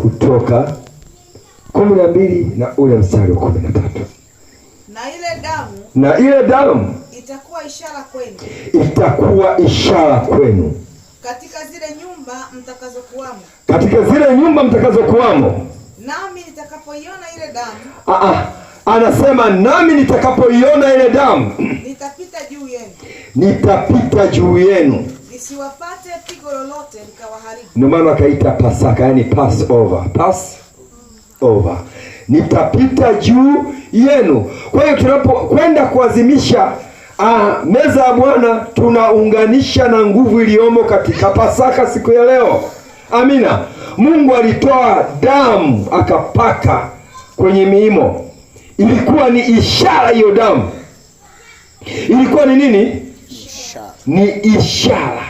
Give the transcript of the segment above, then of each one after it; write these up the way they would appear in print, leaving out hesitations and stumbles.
Kutoka 12 na ule mstari wa 13. Na ile damu itakuwa ishara kwenu. Itakuwa ishara kwenu. Katika zile nyumba mtakazokuwamo. Nami nitakapoiona ile damu. Anasema nami nitakapoiona ile damu. Nitapita juu yenu. Nisiwapate pigo lolote likawaharibu. Ndio maana akaita Pasaka, yani Passover. Nitapita juu yenu. Kwa hiyo tunapokwenda kuadhimisha meza ya Bwana, tunaunganisha na nguvu iliyomo katika Pasaka siku ya leo. Amina. Mungu alitoa damu akapaka kwenye miimo. Ilikuwa ni ishara, hiyo damu ilikuwa ni nini? Ni ishara.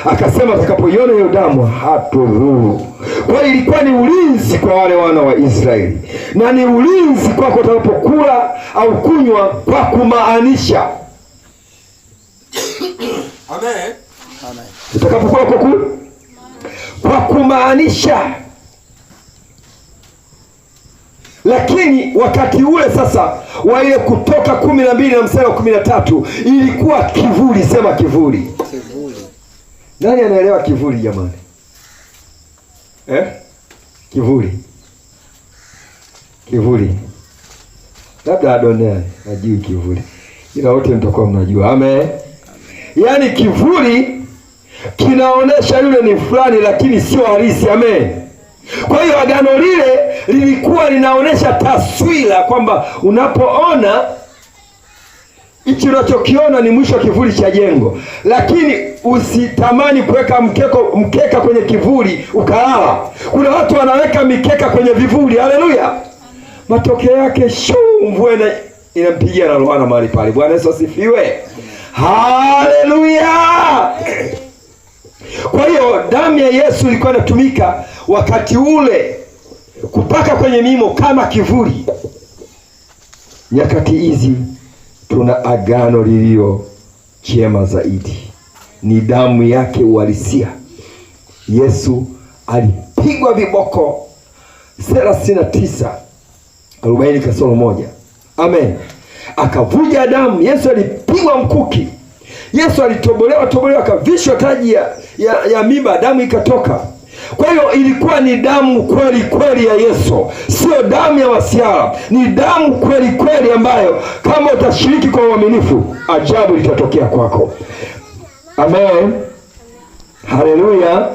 Akasema atakapoiona hiyo damu hatudhuru. Kwa hiyo ilikuwa ni ulinzi kwa wale wana wa Israeli, na ni ulinzi kwako utakapokula au kunywa, kwa kumaanisha. Amen. Utakapokula kwa kumaanisha. Lakini wakati ule sasa wa ile Kutoka 12 na mstari wa 13 ilikuwa kivuli. Sema kivuli. Nani anaelewa kivuli jamani? Kivuli. Labda Adonai najui kivuli, ila wote mtakuwa mnajua. Amen. Yaani kivuli kinaonesha yule ni fulani, lakini sio halisi. Amen. Kwa hiyo agano lile lilikuwa linaonesha taswira kwamba unapoona hichi unachokiona ni mwisho kivuli cha jengo, lakini usitamani kuweka mkeka kwenye kivuli ukalala. Kuna watu wanaweka mikeka kwenye vivuli. Haleluya. Matokeo yake mvua inampigia na rohana mahali pale. Bwana Yesu asifiwe. Haleluya. Kwa hiyo damu ya Yesu ilikuwa inatumika wakati ule kupaka kwenye miimo kama kivuli. Nyakati hizi tuna agano lililo jema zaidi, ni damu yake uhalisia. Yesu alipigwa viboko 39:40-1. Amen. Akavuja damu. Yesu alipigwa mkuki. Yesu alitobolewa akavishwa taji ya miba, damu ikatoka. Kwa hiyo ilikuwa ni damu kweli ya Yesu, sio damu ya wasiara. Ni damu kweli ambayo kama utashiriki kwa uaminifu, ajabu litatokea kwako. Amen. Haleluya.